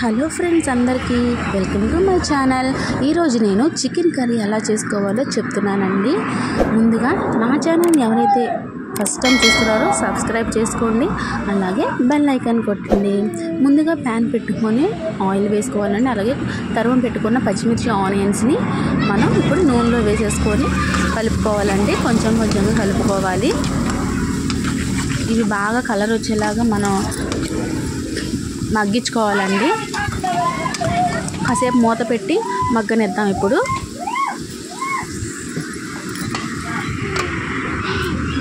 Hello friends, అందరికీ welcome to my channel. ఈరోజు నేను చికెన్ కర్రీ ఎలా చేసుకోవాలో చెప్తున్నానండి. ముందుగా నా ఛానల్ని ఎవరైతే ఫస్ట్ టైం చూస్తున్నారో సబ్స్క్రైబ్ చేసుకోండి, అలాగే బెల్ ఐకాన్ కొట్టండి. ముందుగా ప్యాన్ పెట్టుకొని ఆయిల్ వేసుకోవాలండి. అలాగే తరువం పెట్టుకున్న పచ్చిమిర్చి ఆనియన్స్ని మనం ఇప్పుడు నూనెలో వేసేసుకొని కలుపుకోవాలండి. కొంచెం కొంచెంగా కలుపుకోవాలి. ఇవి బాగా కలర్ వచ్చేలాగా మనం మగ్గించుకోవాలండి. కాసేపు మూత పెట్టి మగ్గనిద్దాం. ఇప్పుడు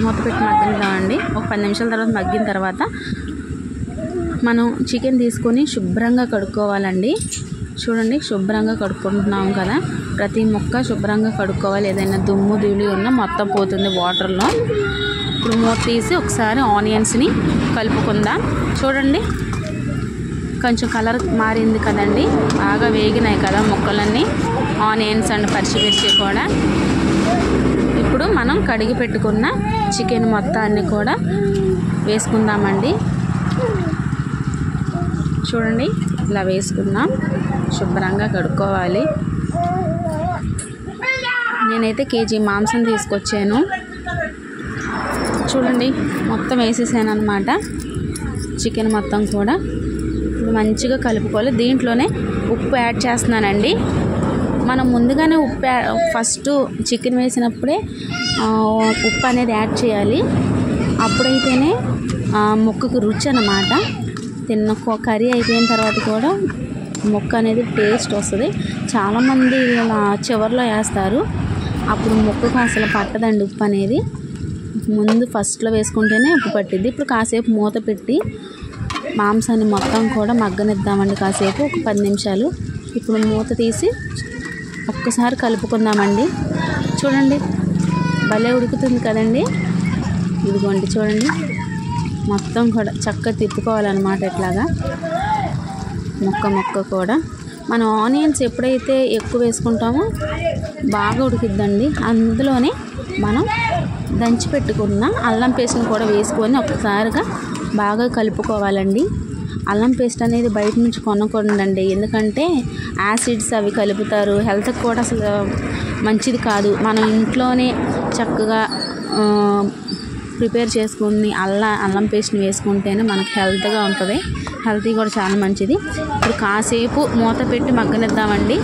మూత పెట్టి మగ్గనిద్దామండి. ఒక 10 నిమిషాల తర్వాత మగ్గిన తర్వాత మనం చికెన్ తీసుకొని శుభ్రంగా కడుక్కోవాలండి. చూడండి, శుభ్రంగా కడుక్కుంటున్నాం కదా. ప్రతి ముక్క శుభ్రంగా కడుక్కోవాలి. ఏదైనా దుమ్ము ధూళి ఉన్నా మొత్తం పోతుంది వాటర్లో. ఇప్పుడు మూత తీసి ఒకసారి ఆనియన్స్ని కలుపుకుందాం. చూడండి, కొంచెం కలర్ మారింది కదండి. బాగా వేగినాయి కదా ముక్కలన్నీ, ఆనియన్స్ అండ్ పచ్చిమిర్చి కూడా. ఇప్పుడు మనం కడిగి పెట్టుకున్న చికెన్ మొత్తాన్ని కూడా వేసుకుందామండి. చూడండి, ఇలా వేసుకుందాం. శుభ్రంగా కడుక్కోవాలి. నేనైతే కేజీ మాంసం తీసుకొచ్చాను. చూడండి, మొత్తం వేసేసాను అన్నమాట. చికెన్ మొత్తం కూడా మంచిగా కలుపుకోవాలి. దీంట్లోనే ఉప్పు యాడ్ చేస్తున్నానండి. మనం ముందుగానే ఫస్ట్ చికెన్ వేసినప్పుడే ఉప్పు అనేది యాడ్ చేయాలి. అప్పుడైతేనే ముక్కకు రుచి అన్నమాట. కర్రీ అయిపోయిన తర్వాత కూడా ముక్క అనేది టేస్ట్ వస్తుంది. చాలామంది ఇలా చివరిలో వేస్తారు, అప్పుడు ముక్కకు అసలు పట్టదండి ఉప్పు అనేది. ముందు ఫస్ట్లో వేసుకుంటేనే ఉప్పు పట్టిద్ది. ఇప్పుడు కాసేపు మూత పెట్టి మాంసాన్ని మొత్తం కూడా మగ్గనిద్దామండి. కాసేపు ఒక 10 నిమిషాలు. ఇప్పుడు మూత తీసి ఒక్కసారి కలుపుకుందామండి. చూడండి, భలే ఉడుకుతుంది కదండి. ఇదిగోండి, చూడండి, మొత్తం కూడా చక్కగా తిప్పుకోవాలన్నమాట. ఇట్లాగా ముక్క కూడా మనం ఆనియన్స్ ఎప్పుడైతే ఎక్కువ వేసుకుంటామో బాగా ఉడికిద్దండి. అందులోనే మనం దంచి పెట్టుకున్న అల్లం పేస్ట్ని కూడా వేసుకొని ఒక్కసారిగా బాగా కలుపుకోవాలండి. అల్లం పేస్ట్ అనేది బయట నుంచి కొనకూడదండి, ఎందుకంటే యాసిడ్స్ అవి కలుపుతారు. హెల్త్కి కూడా అసలు మంచిది కాదు. మనం ఇంట్లోనే చక్కగా ప్రిపేర్ చేసుకుని అల్లం పేస్ట్ని వేసుకుంటేనే మనకు హెల్త్గా ఉంటుంది. హెల్తీ కూడా చాలా మంచిది. ఇప్పుడు కాసేపు మూత పెట్టి మగ్గనిద్దామండి.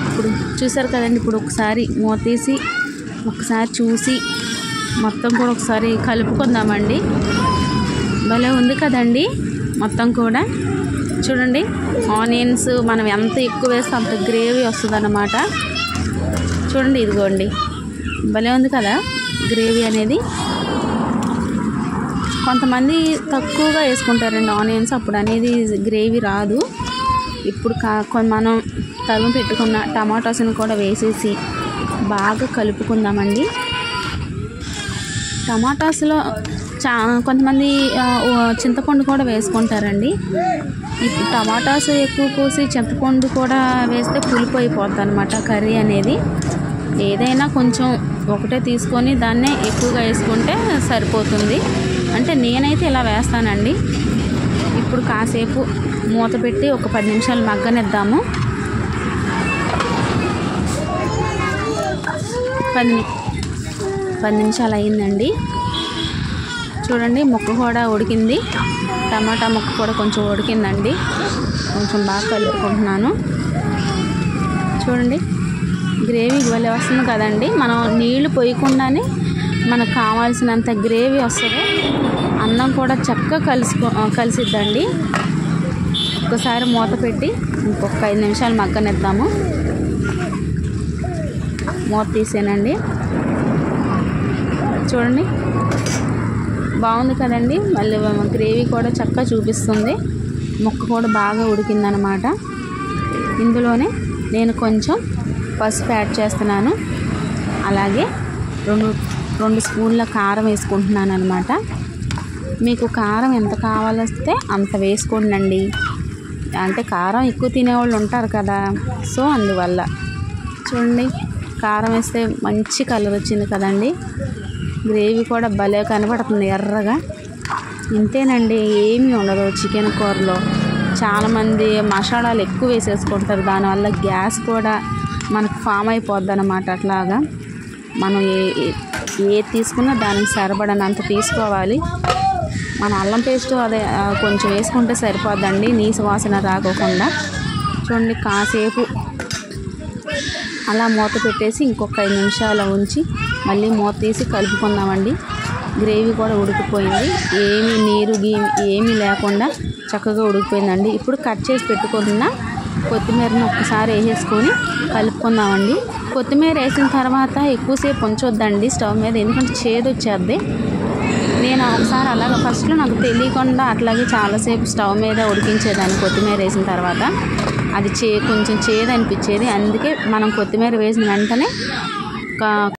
ఇప్పుడు చూసారు కదండి. ఇప్పుడు ఒకసారి మూత తీసి ఒకసారి చూసి మొత్తం కూడా ఒకసారి కలుపుకుందామండి. భలే ఉంది కదండి మొత్తం కూడా. చూడండి, ఆనియన్స్ మనం ఎంత ఎక్కువ వేస్తే అంత గ్రేవీ వస్తుంది అన్నమాట. చూడండి, ఇదిగోండి, భలే ఉంది కదా గ్రేవీ అనేది. కొంతమంది తక్కువగా వేసుకుంటారండి ఆనియన్స్, అప్పుడు అనేది గ్రేవీ రాదు. ఇప్పుడు మనం తరుము పెట్టుకున్న టమాటోస్ని కూడా వేసేసి బాగా కలుపుకుందామండి. టమాటాస్లో కొంతమంది చింతపండు కూడా వేసుకుంటారండి. ఇప్పుడు టమాటాస్ ఎక్కువ కోసి చింతపండు కూడా వేస్తే పులుపు అయిపోద్ది అనమాట కర్రీ అనేది. ఏదైనా కొంచెం ఒకటే తీసుకొని దాన్నే ఎక్కువగా వేసుకుంటే సరిపోతుంది. అంటే నేనైతే ఇలా వేస్తానండి. ఇప్పుడు కాసేపు మూత పెట్టి ఒక 10 నిమిషాలు మగ్గనిద్దాము. 10 నిమిషాలు అయిందండి. చూడండి, ముక్క కూడా ఉడికింది. టమాటా ముక్క కూడా కొంచెం ఉడికిందండి. కొంచెం బాగా కలుపుకుంటున్నాను. చూడండి, గ్రేవీ భలే వస్తుంది కదండి. మనం నీళ్లు పోయకుండానే మనకు కావాల్సినంత గ్రేవీ వస్తుంది. అన్నం కూడా చక్కగా కలిసిద్దండి. ఒకసారి మూత పెట్టి ఇంకొక 5 నిమిషాలు మగ్గనిద్దాము. మూత తీసేనండి. చూడండి, బాగుంది కదండి. మళ్ళీ గ్రేవీ కూడా చక్కగా చూపిస్తుంది. ముక్క కూడా బాగా ఉడికిందనమాట. ఇందులోనే నేను కొంచెం పసుపు యాడ్ చేస్తున్నాను. అలాగే 2 స్పూన్ల కారం వేసుకుంటున్నాను అనమాట. మీకు కారం ఎంత కావాలొస్తే అంత వేసుకోండి. అంటే కారం ఎక్కువ తినేవాళ్ళు ఉంటారు కదా, సో అందువల్ల. చూడండి, కారం వేస్తే మంచి కలర్ వచ్చింది కదండి. గ్రేవీ కూడా భలే కనబడుతుంది ఎర్రగా. ఇంతేనండి, ఏమీ ఉండదు చికెన్ కూరలో. చాలామంది మసాలాలు ఎక్కువ వేసేసుకుంటారు, దానివల్ల గ్యాస్ కూడా మనకు ఫామ్ అయిపోద్ది అన్నమాట. అట్లాగా మనం ఏది తీసుకున్నా దానికి సరిపడనంత తీసుకోవాలి. మన అల్లం పేస్ట్ అదే కొంచెం వేసుకుంటే సరిపోద్దండి, నీసు వాసన రాకోకుండా. చూడండి, కాసేపు అలా మూత పెట్టేసి ఇంకొక 5 నిమిషాలు ఉంచి మళ్ళీ మూత తీసి కలుపుకుందామండి. గ్రేవీ కూడా ఉడికిపోయింది, ఏమీ నీరు ఏమీ లేకుండా చక్కగా ఉడికిపోయిందండి. ఇప్పుడు కట్ చేసి పెట్టుకున్న కొత్తిమీరని ఒక్కసారి వేసేసుకొని కలుపుకుందామండి. కొత్తిమీర వేసిన తర్వాత ఎక్కువసేపు ఉంచొద్దండి స్టవ్ మీద, ఎందుకంటే చేదు వచ్చేద్ది. నేను ఒకసారి అలాగ ఫస్ట్లో నాకు తెలియకుండా అట్లాగే చాలాసేపు స్టవ్ మీద ఉడికించేదాన్ని. కొత్తిమీర వేసిన తర్వాత అది కొంచెం చేదు అనిపించేది, అందుకే మనం కొత్తిమీర వేసిన వెంటనే